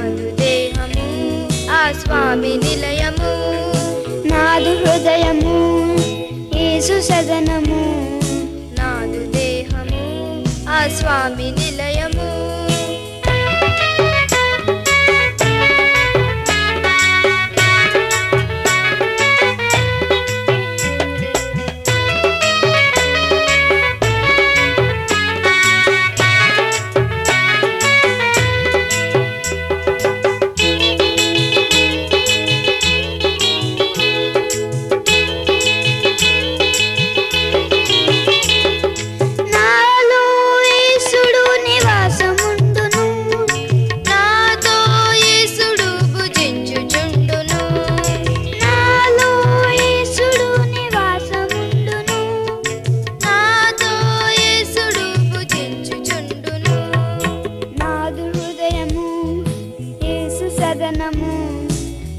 నాదు దేహము ఆ స్వామి నిలయము, నాదు హృదయము యేసు సదనము, నాదు దేహము ఆ స్వామి నిలయము.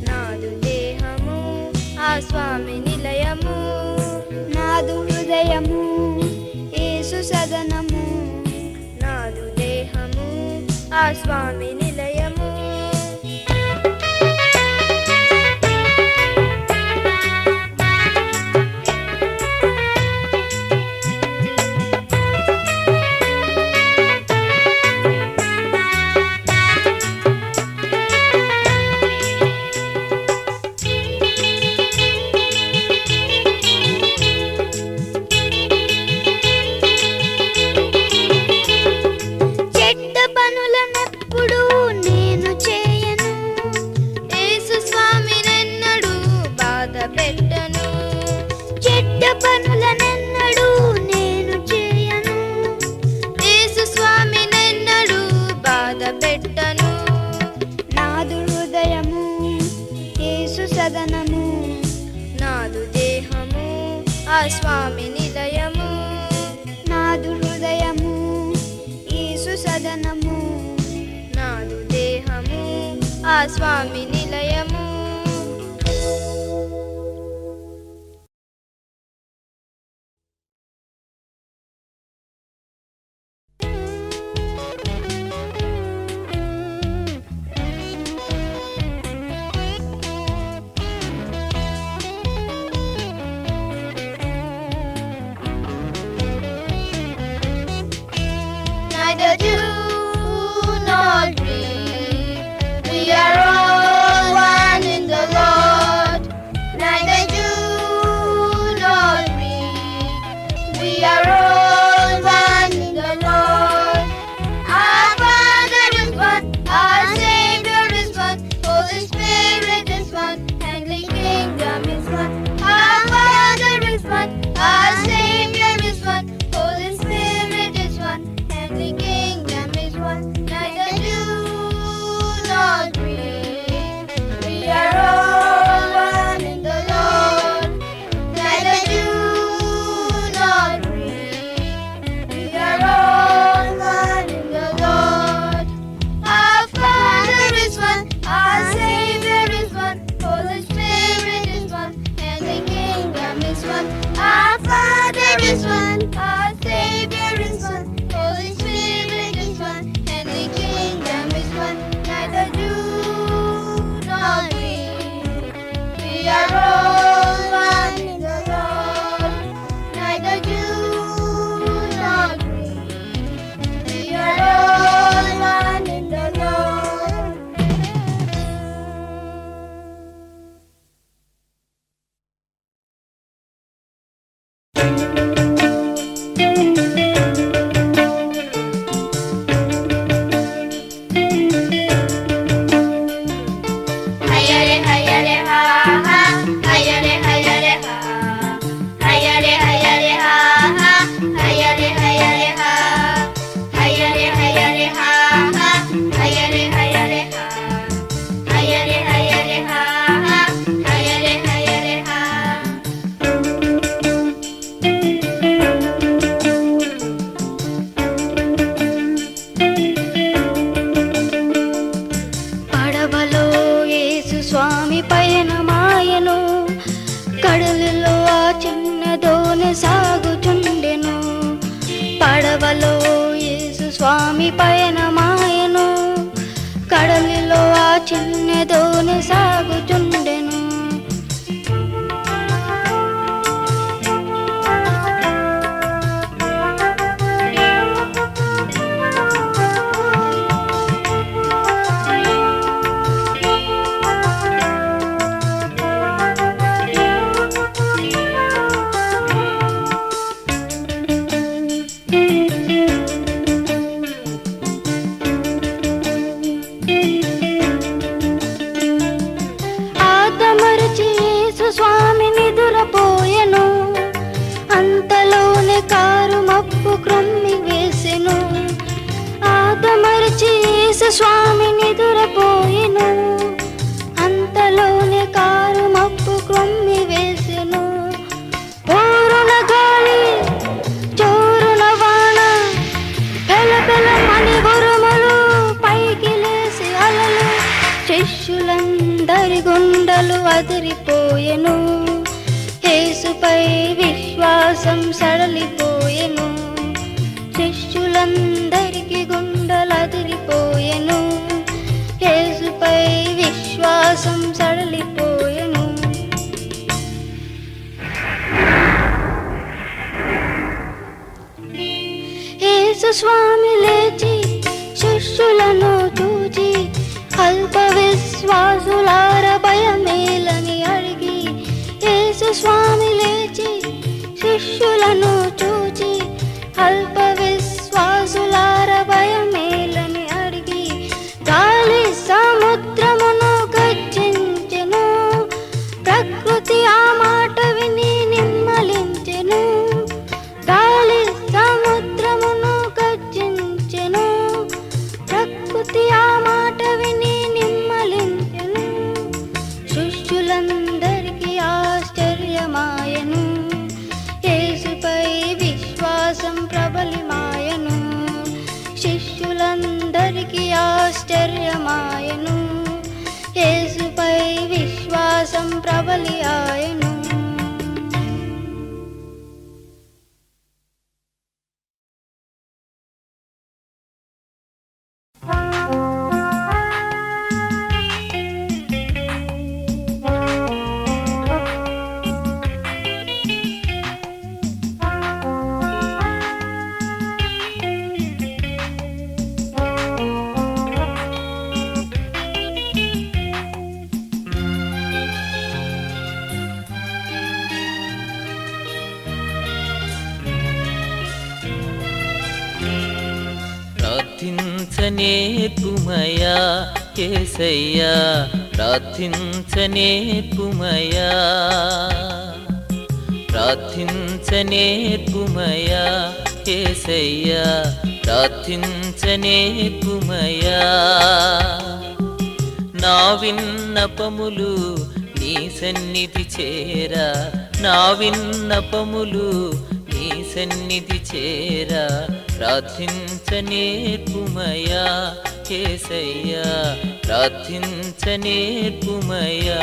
నాదు దేహము ఆ స్వామి నిలయము, నాదు హృదయము యేసు సదనము, నాదు దేహము ఆ స్వామి నిలయము. నాదు దేహము ఆ స్వామి నిలయము, నాదు హృదయము యేసు సదనము, నాదు దేహము ఆ స్వామి నిలయము. Neither do nor dream, we are all one in the Lord. Neither do nor dream, we are all one in the Lord. Our Father is one, our Savior is one, Holy Spirit is one, Heavenly Kingdom is one. Our Father is one, our Savior is one, Holy Spirit is one, Heavenly Kingdom is one. Neither do nor dream, we are all one in the Lord. Neither do nor dream, we are all one in the Lord. Our Father is one, our Savior is one, Holy Spirit is one, and the Kingdom is one. Our Father is one, our Savior is one, Holy Spirit is one, and the Kingdom is one. Neither do nor dream, we are all one in the Lord. Neither do nor dream, we are all one in the Lord. Hayare hayare ha ha, hayare hayare ha, hayare hayare ha ha, hayare hayare ha, hayare hayare ha ha, hayare hayare ha, hayare hayare ha ha, hayare hayare ha. శిష్యులందరి గుండెలు అదిరిపోయెను. యేసుపై విశ్వాసం సడలిపోయెను. శిష్యులందరికి గుండెలు అదిరిపోయెను. యేసుపై విశ్వాసం సడలిపోయెను. యేసు స్వామి లేచి శిష్యులను చూచి అల్ప విశ్వాసులార భయమేలని అడిగి. యేసు స్వామి లేచి శిష్యులను చూచి అల్ప విశ్వాసులార భయమేలని అడిగి. గాలి సముద్రమును గర్జించెను. ప్రకృతి ఆ మాట విని నిమ్మలించెను. గాలి సముద్రమును గర్జించెను. ప్రకృతి ఆ మాట విని నిమ్మలించెను. శిష్యులందరికీ ఆశ్చర్యమాయను. యేసుపై విశ్వాసం ప్రబలిమాయను. శిష్యులందరికీ ఆశ్చర్యమాయను. యేసుపై విశ్వాసం ప్రబలి ఆయను. ప్రార్థించనేర్పుమయా యేసయ్యా, ప్రార్థించనేర్పుమయా. ప్రార్థించనేర్పుమయా యేసయ్యా, ప్రార్థించనేర్పుమయా. నా విన్నపములు నీ సన్నిధి చేరా, నా విన్నపములు నీ సన్నిధి చేరా. ప్రార్థించనేర్పుమయా యేసయ్యా, ప్రార్థించనేర్పుమయా.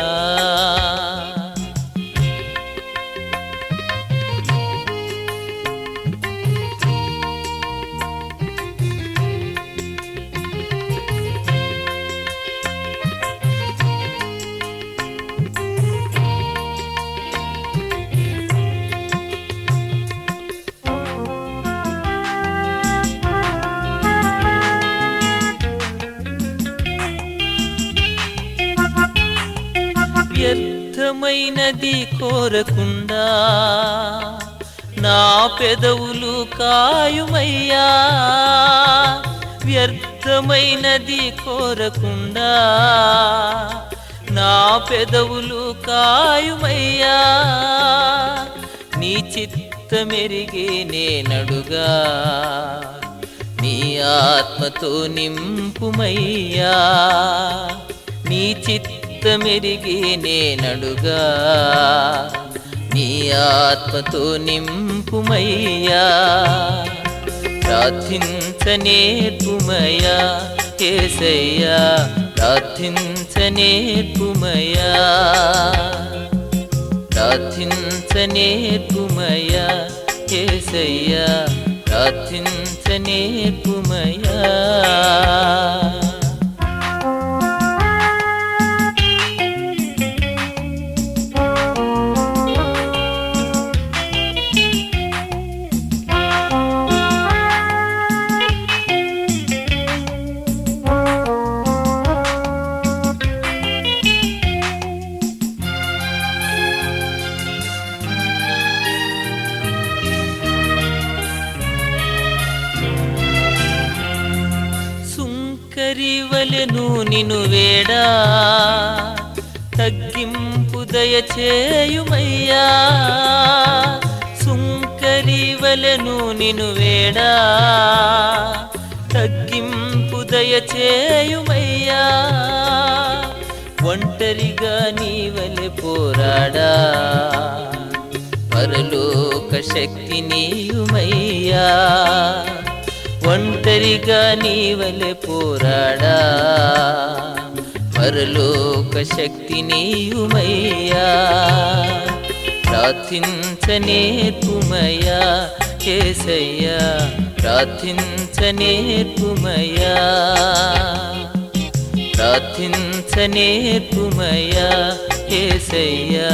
వ్యర్థమైనది కోరకుండా నా పెదవులు కాయుమయ్యా. వ్యర్థమైనది కోరకుండా నా పెదవులు కాయుమయ్యా. నీ చిత్తమెరిగే నేనడుగా, నీ ఆత్మతో నింపుమయ్యా. నీ చిత్తమెరిగి నేనడుగా, నీ ఆత్మతో నింపుమయ్యా. ప్రార్థించనేర్పుమయా యేసయ్యా, ప్రార్థించనేర్పుమయా. ప్రార్థించనేర్పుమయా యేసయ్యా, ప్రార్థించనేర్పుమయా. సుంకరివలెను నిను వేడా, తగ్గింపు దయచేయుమయ్యా. సుంకరివలెను నిను వేడా, తగ్గింపు దయచేయుమయ్యా. ఒంటరిగా నీవలె పోరాడా, పరలోక శక్తి నీయుమయ్యా. ఒంటరిగా నీవలె పోరాడా, పర పరలోక శక్తి నీయుమయ్యా ప్రార్థించనేర్పుమయ్యా యేసయ్యా ప్రార్థించనేర్పుమయ్యా ప్రార్థించనేర్పుమయ్యా యేసయ్యా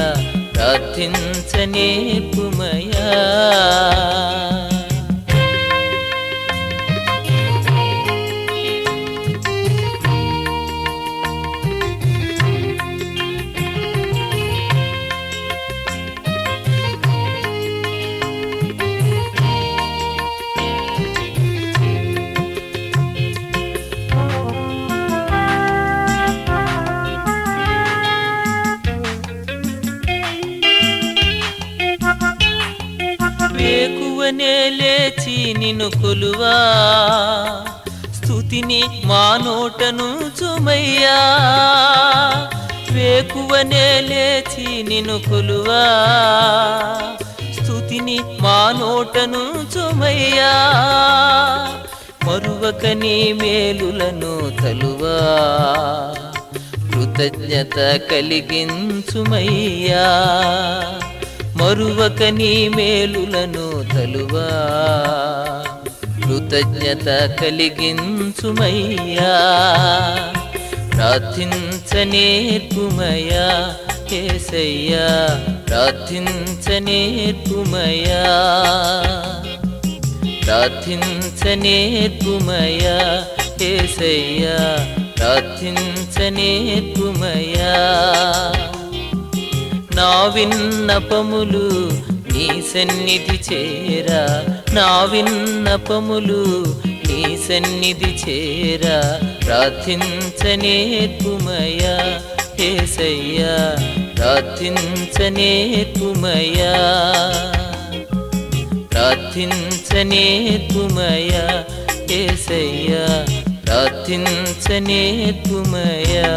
ప్రార్థించనేర్పుమయ్యా వేకువనే లేచి నిన్ను కొలువా స్తుతిని మా నోటను చుమయ్యా వేకువనే లేచి నిన్ను కొలువా స్తుతిని మా నోటను చుమయ్యా మరువక నీ మేలులను తలువా కృతజ్ఞత కలిగించుమయ్యా మరువక నీ మేలులను తలువా కృతజ్ఞత కలిగించుమయ్యా ప్రార్థించనేర్పుమయ్యా యేసయ్యా ప్రార్థించనేర్పుమయ్యా ప్రార్థించనేర్పుమయ్యా యేసయ్యా ప్రార్థించనేర్పుమయ్యా నా విన్నపములు నీ సన్నిధి చేరా నా విన్నపములు నీ సన్నిధి చేరా ప్రార్థించనేర్పుమయ్యా యేసయ్యా ప్రార్థించనేర్పుమయ్యా ప్రార్థించనేర్పుమయ్యా యేసయ్యా ప్రార్థించనేర్పుమయ్యా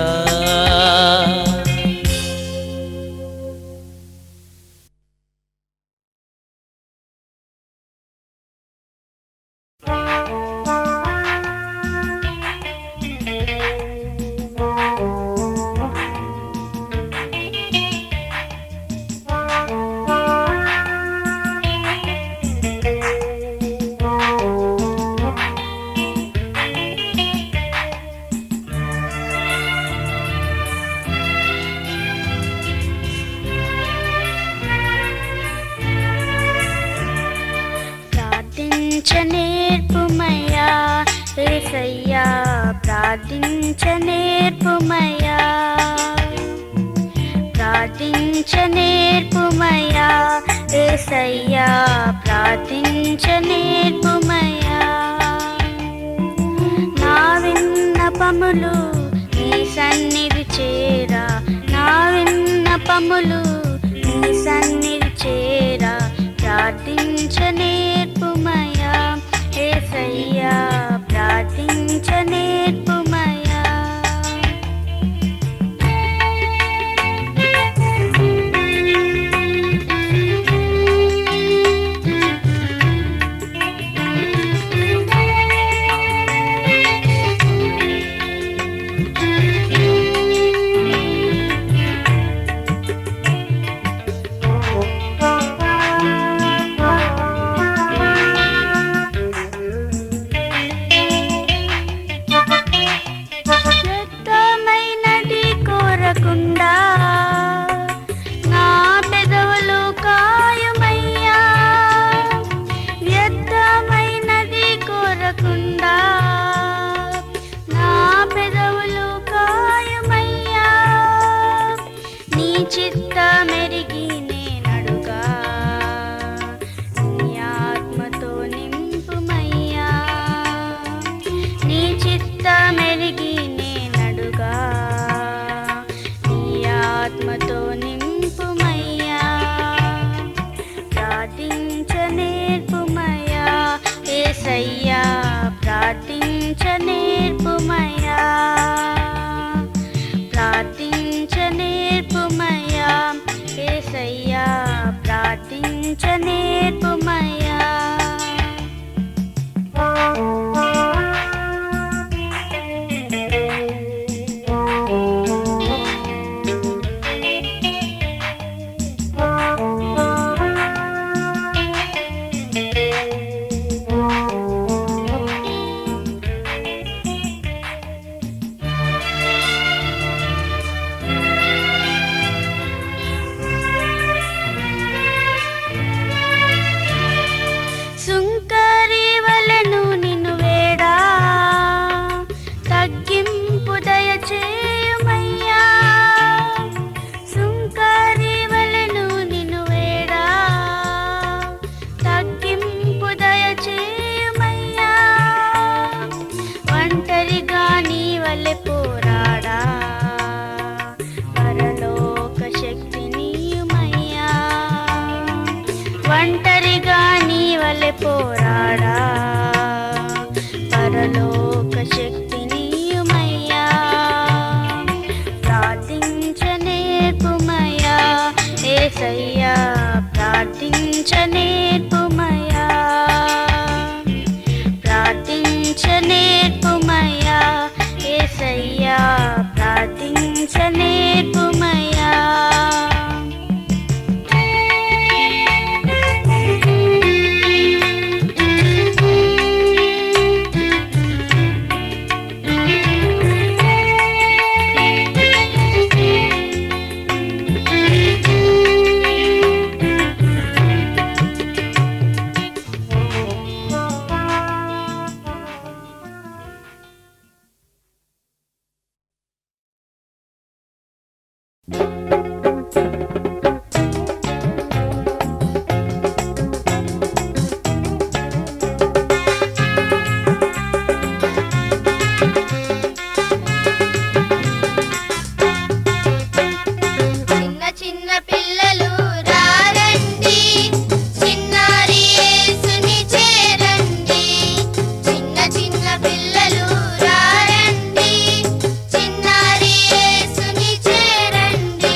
ప్రార్థించనేర్పుమయ్యా యేసయ్యా ప్రార్థించనేర్పుమయ్యా ప్రార్థించనేర్పుమయ్యా యేసయ్యా ప్రార్థించనేర్పుమయ్యా నా విన్నపములు నీ సన్నిధి చేరా నా విన్నపములు నీ సన్నిధి చేరా ప్రార్థించనేర్పుమయ్యా యేసయ్యా ప్రార్థించనేర్పుమయ్యా వలె పోరాడా పరలోక శక్తి నీయుమయ్యా ఒంటరిగా నీ వలె పోరాడా పరలోక శక్తి నీయుమయ్యా ప్రార్థించనేర్పుమయ్యా యేసయ్యా ప్రార్థించనేర్పుమయ్యా ప్రార్థించనేర్పుమయ్యా యేసయ్యా ప్రార్థించనేర్పుమయ్యా చిన్న చిన్న పిల్లలు రారండి చిన్నారి యేసుని చేరండి చిన్న చిన్న పిల్లలు రారండి చిన్నారి యేసుని చేరండి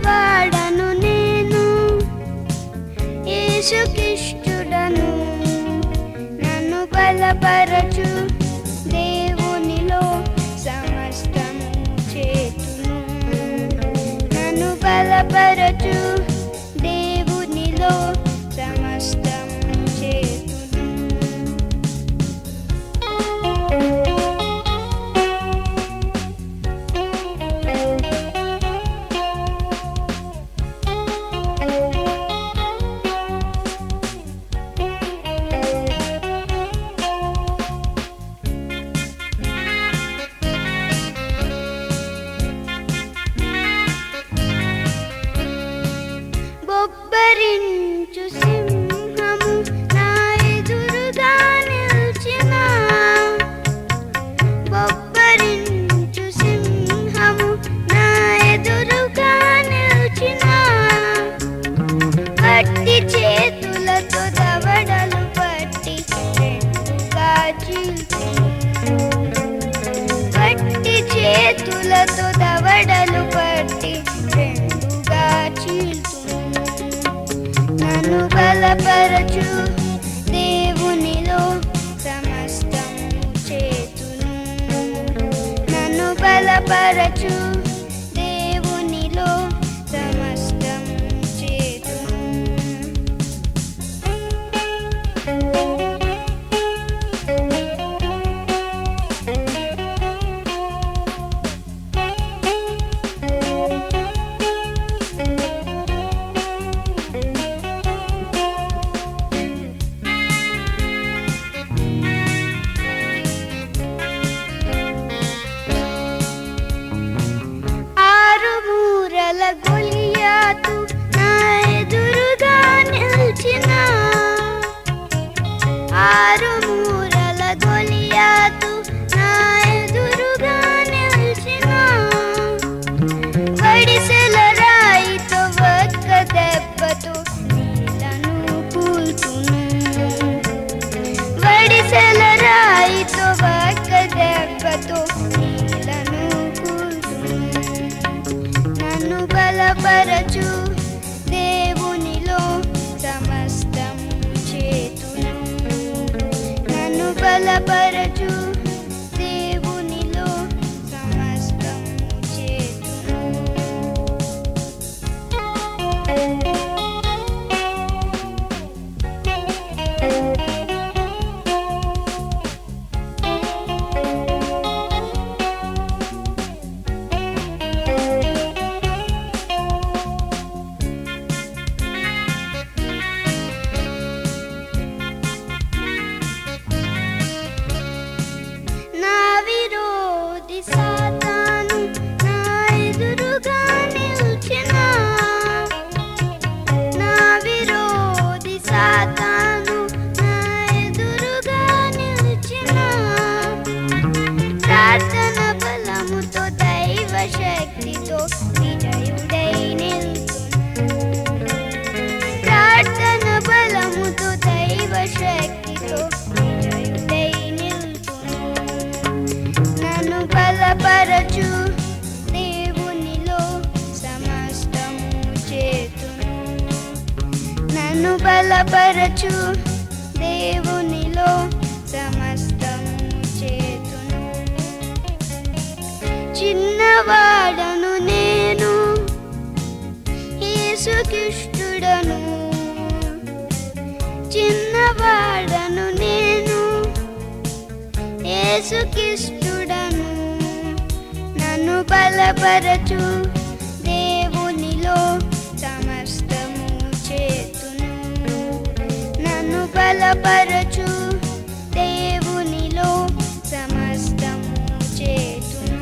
చిన్నవాడను నేను యేసుక్రీస్తుడను నన్ను బలపరచు దేవునిలో సమస్తము చేతును నన్ను బలపరచు దేవునిలో సమస్తము చేతును బొబ్బరించు సింహము నా ఎదురుగా నిల్చిన బొబ్బరించు సింహము నా ఎదురుగా నిల్చిన గట్టి చేతులతో దవడలు పట్టి రెండుగా చీల్చును గట్టి చేతులతో దవడలు పట్టి రెండుగా చీల్చును నన్ను బలపరచు దేవునిలో సమస్తము చేతును నన్ను బలపరచు దేవునిలో సమస్తము చేతును ఆరు మూరల గొలియాతు నా ఎదురుగా నిల్చిన ఆరు మూరల గొలియాతు నా ఎదురుగా నిల్చిన వడిసెల రాయితో ఒక్క దెబ్బతో నీళ్లను కూల్చును వడిసెల రాయితో ఒక్క దెబ్బతో నీళ్లను కూల్చును నన్ను బలపరచు దేవునిలో సమస్తము చేతును నన్ను బలపరచు దేవునిలో సమస్తము చేతును నా విరోధి సాతాను నా ఎదురుగా నిల్చిన నా విరోధి సాతాను నా ఎదురుగా నిల్చిన ప్రార్థన బలముతో దైవ శక్తితో విజయుడై నిల్చును ప్రార్థన బలముతో దైవ శక్తితో విజయుడై నిల్చును నన్ను బలపరచు దేవునిలో సమస్తము చేతును నన్ను బలపరచు దేవునిలో సమస్తము చేతును చిన్నవాడను నేను యేసుక్రీస్తుడను చిన్నవాడను నేను యేసుక్రీస్తుడను నన్ను బలపరచు దేవునిలో సమస్తము చేతును నన్ను బలపరచు దేవునిలో సమస్తము చేతును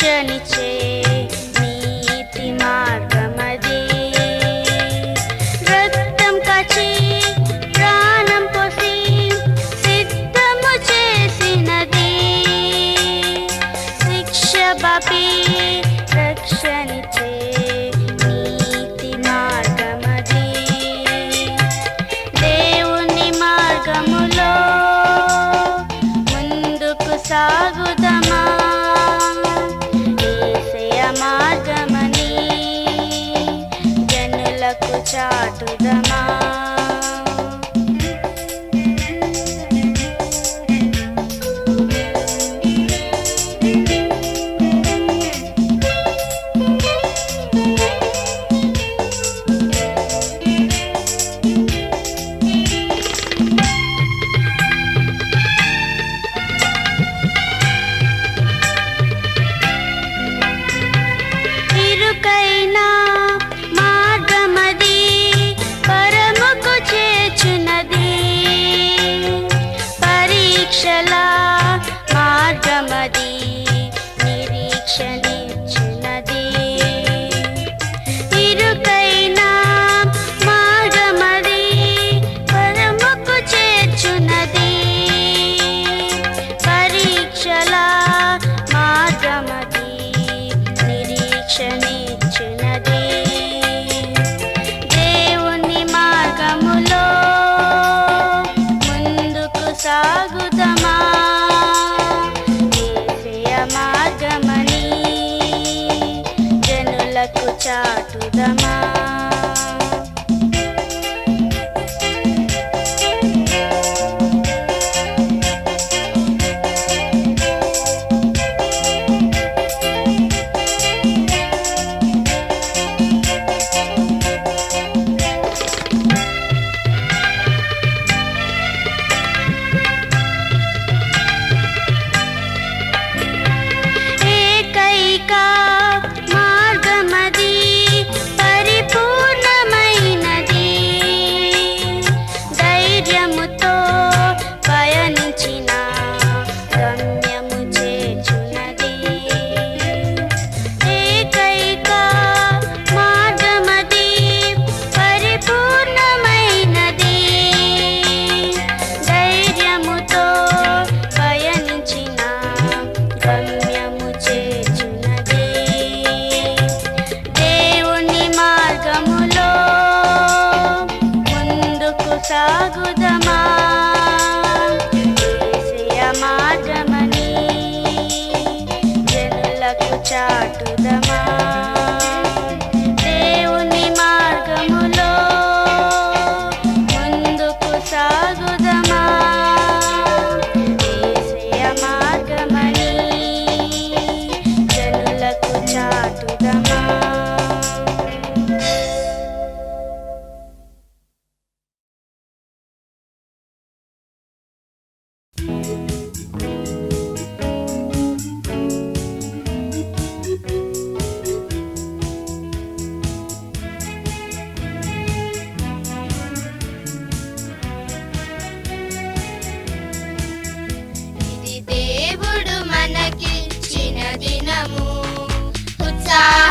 రక్షణిచ్చే నీతి మార్గమది. రక్తం కాచి ప్రాణం పోసి సిద్ధము చేసినది. శిక్ష బాపి రక్షణిచ్చే నీతి మార్గమది. దేవుని మార్గములో ముందుకు సాగుదమా, యేసయ్య మార్గమని జనులకు చాటుదమా. ఇరుకైన మార్గమది పరముకు చేర్చునది. పరీక్షల మార్గమది నిరీక్షనిచ్చునది. ఇరుకైన మార్గమది పరముకు చేర్చునది. పరీక్షల మార్గమది నిరీక్షనిచ్చునది. దేవుని మార్గములో ముందుకు సాగుదమా, యేసయ్య మార్గమని జనులకు చాటుదమా. ఏకైక మార్గమది పరిపూర్ణమైనది. ధైర్యముతో పయనించిన గమ్యము చేర్చునది. ఏకైక మార్గమది పరిపూర్ణమైనది. ధైర్యముతో పయనించిన గమ్యము చేర్చునది. దేవుని మార్గములో ముందుకు సాగుదమా, యేసయ్య మార్గమని జనులకు చాటుదమా. దేవుని మార్గములో ముందుకు సాగుదమా, యేసయ్య మార్గమని జనులకు చాటుదమా. ఇది దేవుడు మనకిచ్చిన దినము, ఉత్సాహ